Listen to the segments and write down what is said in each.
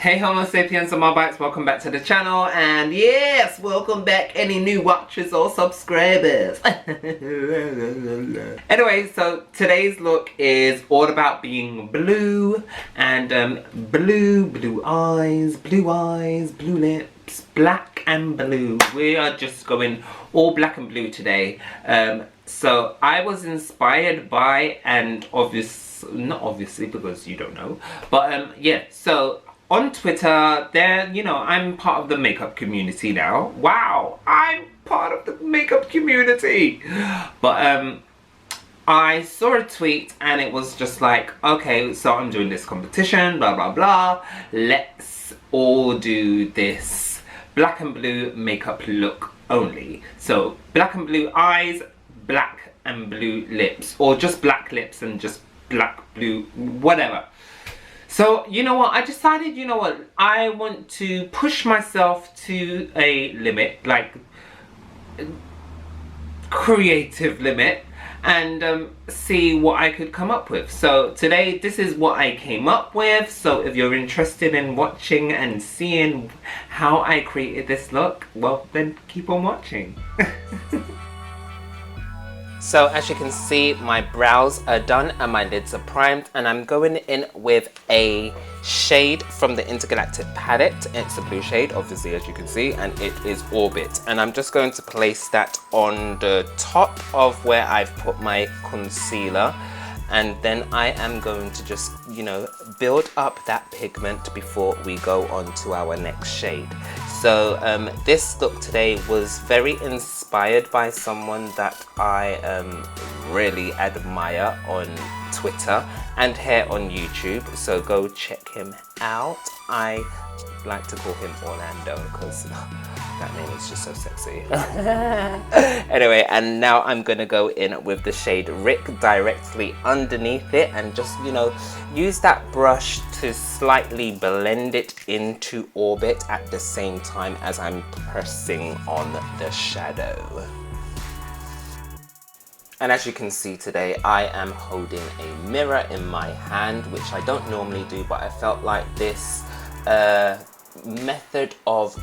Hey Homo sapiens and Marbites, welcome back to the channel, and yes, welcome back any new watchers or subscribers. Anyway, so today's look is all about being blue, and blue eyes, blue lips, black and blue. We are just going all black and blue today. So I was inspired by, and not obviously because you don't know, but yeah, so on Twitter, I'm part of the makeup community now. Wow, I'm part of the makeup community. But I saw a tweet and it was just like, okay, so I'm doing this competition, blah blah blah. Let's all do this black and blue makeup look only. So black and blue eyes, black and blue lips, or just black lips and just black, blue, whatever. So, you know what, I decided, you know what, I want to push myself to a limit, like, creative limit, and see what I could come up with. So today, this is what I came up with. So if you're interested in watching and seeing how I created this look, well, then keep on watching. So as you can see, my brows are done and my lids are primed, and I'm going in with a shade from the Intergalactic palette. It's a blue shade, obviously, as you can see, and it is Orbit. And I'm just going to place that on the top of where I've put my concealer. And then I am going to just, you know, build up that pigment before we go on to our next shade. So this look today was very inspired by someone that I really admire on Twitter and here on YouTube. So go check him out. I like to call him Orlando because that name is just so sexy. Anyway, and now I'm gonna go in with the shade Rick directly underneath it, and just, you know, use that brush to slightly blend it into Orbit at the same time as I'm pressing on the shadow. And as you can see today, I am holding a mirror in my hand, which I don't normally do, but I felt like this method of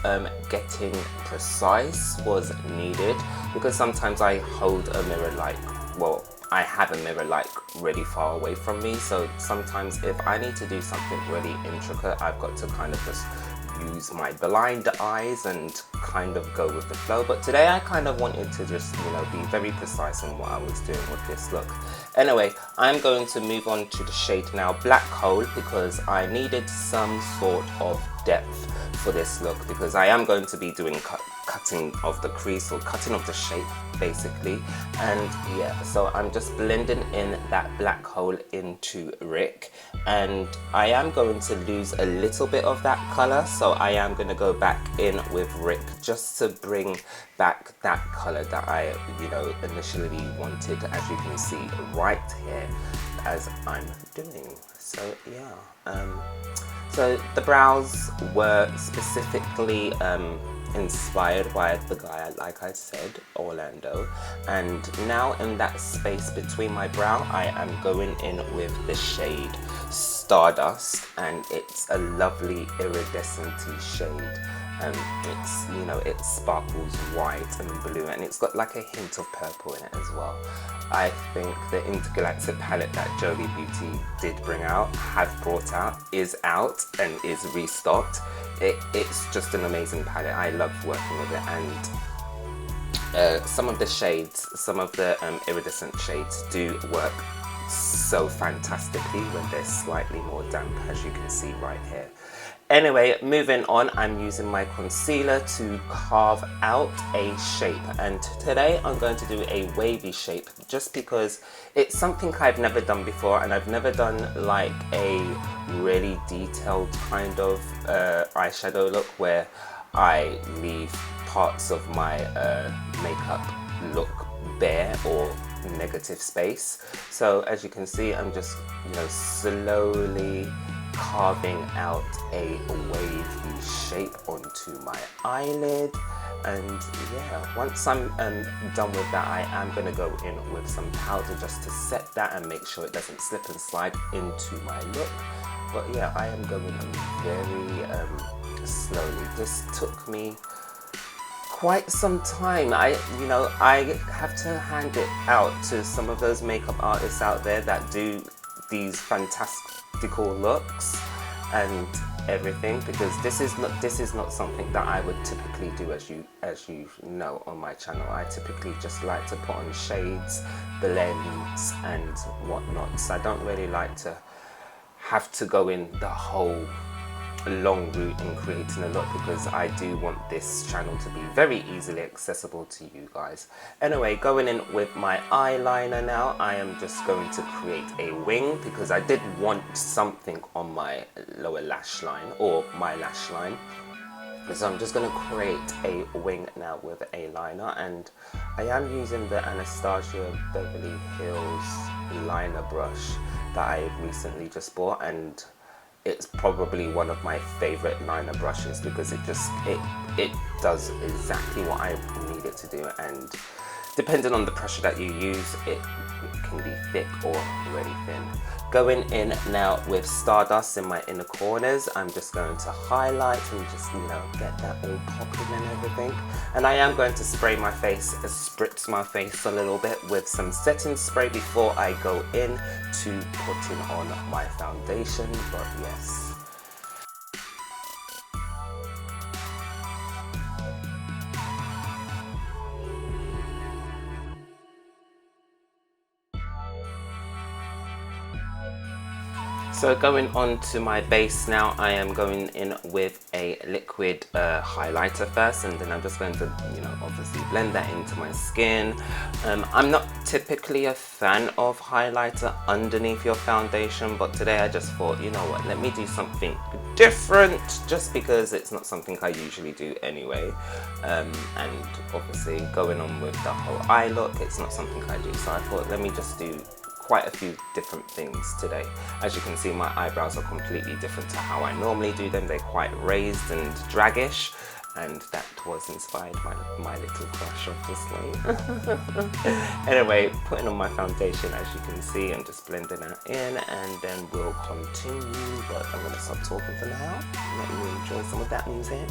getting precise was needed, because sometimes I hold a mirror like, well, I have a mirror like really far away from me, so sometimes if I need to do something really intricate, I've got to kind of just use my blind eyes and kind of go with the flow. But today I kind of wanted to just, you know, be very precise on what I was doing with this look. Anyway, I'm going to move on to the shade now Black Hole, because I needed some sort of depth for this look, because I am going to be doing cutting of the crease, or cutting of the shape basically. And yeah, so I'm just blending in that black hole into Rick, and I am going to lose a little bit of that color, so I am going to go back in with Rick just to bring back that color that I, you know, initially wanted, as you can see right here as I'm doing. So yeah, so the brows were specifically inspired by the guy, like I said, Orlando. And now in that space between my brow, I am going in with the shade Stardust, and it's a lovely iridescent-y shade. It's, you know, it sparkles white and blue, and it's got like a hint of purple in it as well. I think the Intergalactic palette that Jolie Beauty did bring out, is out and is restocked. It's just an amazing palette. I love working with it, and some of the shades, some of the iridescent shades do work so fantastically when they're slightly more damp, as you can see right here. Anyway, moving on, I'm using my concealer to carve out a shape, and today I'm going to do a wavy shape, just because it's something I've never done before, and I've never done like a really detailed kind of eyeshadow look where I leave parts of my makeup look bare or negative space. So as you can see, I'm just, you know, slowly carving out a wavy shape onto my eyelid. And yeah, once I'm done with that, I am going to go in with some powder just to set that and make sure it doesn't slip and slide into my look. But yeah, I am going very slowly. This took me quite some time. I have to hand it out to some of those makeup artists out there that do these fantastical looks and everything, because this is not something that I would typically do, as you know, on my channel. I typically just like to put on shades, blends and whatnot, so I don't really like to have to go in the whole long route in creating a look, because I do want this channel to be very easily accessible to you guys. Anyway, going in with my eyeliner now, I am just going to create a wing, because I did want something on my lower lash line, or my lash line. So I'm just going to create a wing now with a liner, and I am using the Anastasia Beverly Hills liner brush that I recently just bought, and it's probably one of my favorite liner brushes, because it does exactly what I need it to do, and depending on the pressure that you use, it can be thick or really thin. Going in now with Stardust in my inner corners, I'm just going to highlight and just, get that all popping and everything. And I am going to spritz my face a little bit with some setting spray before I go in to putting on my foundation, but yes. So going on to my base now, I am going in with a liquid highlighter first, and then I'm just going to, obviously blend that into my skin. I'm not typically a fan of highlighter underneath your foundation, but today I just thought, you know what, let me do something different, just because it's not something I usually do anyway. And obviously going on with the whole eye look, it's not something I do, so I thought, let me just do quite a few different things today. As you can see, my eyebrows are completely different to how I normally do them. They're quite raised and draggish, and that was inspired by my little crush, obviously. Anyway, putting on my foundation, as you can see, I'm just blending that in, and then we'll continue, but I'm going to stop talking for now and let you enjoy some of that music.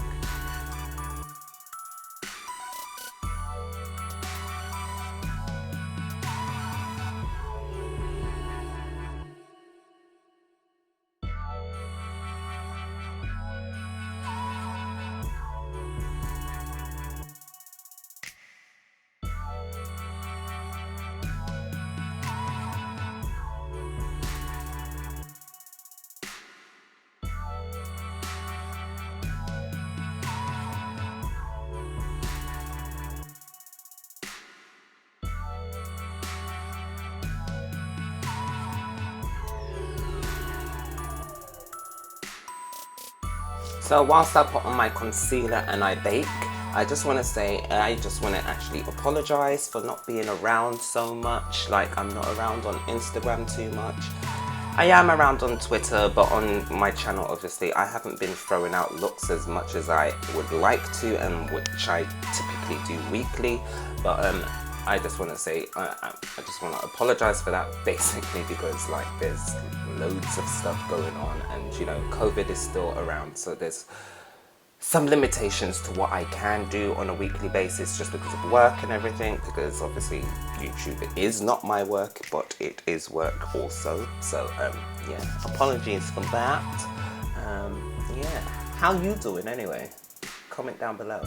So whilst I put on my concealer and I bake, I just want to actually apologize for not being around so much. Like, I'm not around on Instagram too much. I am around on Twitter, but on my channel, obviously, I haven't been throwing out looks as much as I would like to, and which I typically do weekly. But I just want to say, I just want to apologize for that, basically, because like there's loads of stuff going on, and COVID is still around, so there's some limitations to what I can do on a weekly basis, just because of work and everything, because obviously YouTube is not my work, but it is work also. So yeah, apologies for that. Yeah, how you doing anyway? Comment down below.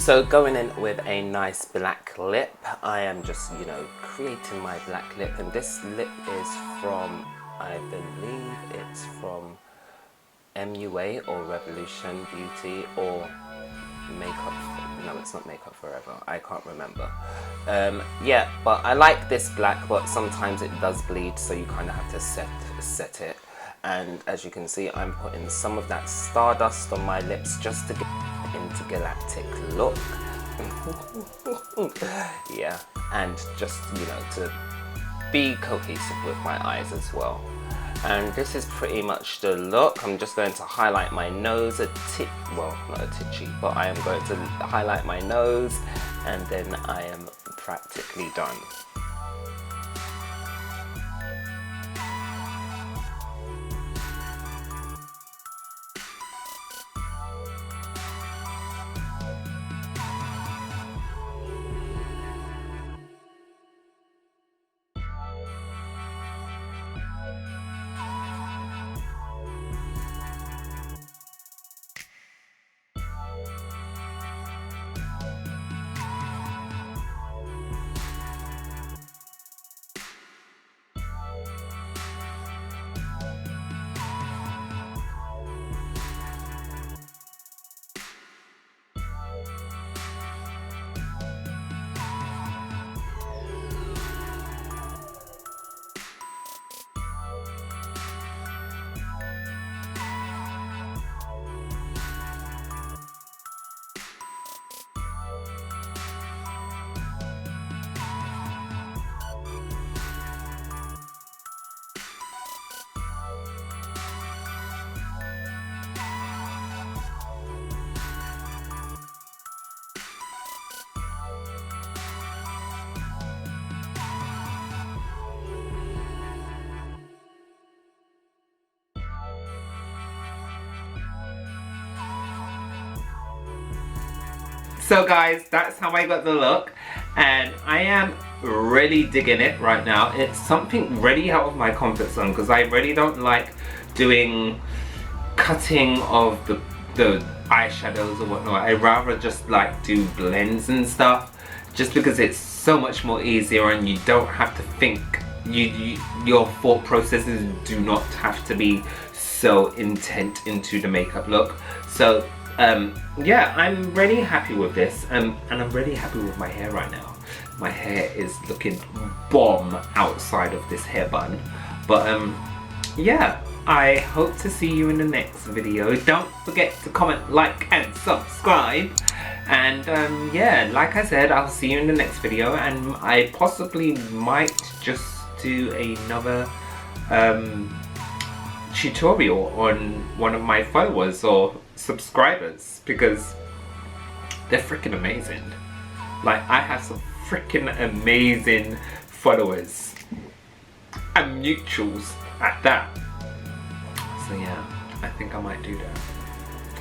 So going in with a nice black lip, I am just, you know, creating my black lip, and this lip is from, I believe it's from MUA or Revolution Beauty or Makeup, no, it's not Makeup Forever, I can't remember. Yeah, but I like this black, but sometimes it does bleed, so you kind of have to set it. And as you can see, I'm putting some of that Stardust on my lips just to get into galactic look. Yeah, and just, you know, to be cohesive with my eyes as well. And this is pretty much the look. I'm just going to highlight my nose well, not a titchy, but I am going to highlight my nose, and then I am practically done. So guys, that's how I got the look, and I am really digging it right now. It's something really out of my comfort zone, because I really don't like doing cutting of the eyeshadows or whatnot. I rather just like do blends and stuff, just because it's so much more easier and you don't have to think. Your thought processes do not have to be so intent into the makeup look. So yeah, I'm really happy with this, and I'm really happy with my hair right now. My hair is looking bomb outside of this hair bun. But yeah, I hope to see you in the next video. Don't forget to comment, like and subscribe. And yeah, like I said, I'll see you in the next video, and I possibly might just do another tutorial on one of my followers or subscribers, because they're freaking amazing. Like, I have some freaking amazing followers and mutuals at that. So yeah, I think I might do that.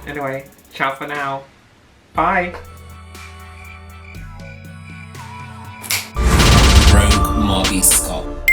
Anyway, ciao for now. Bye. Rogue Marby Scott.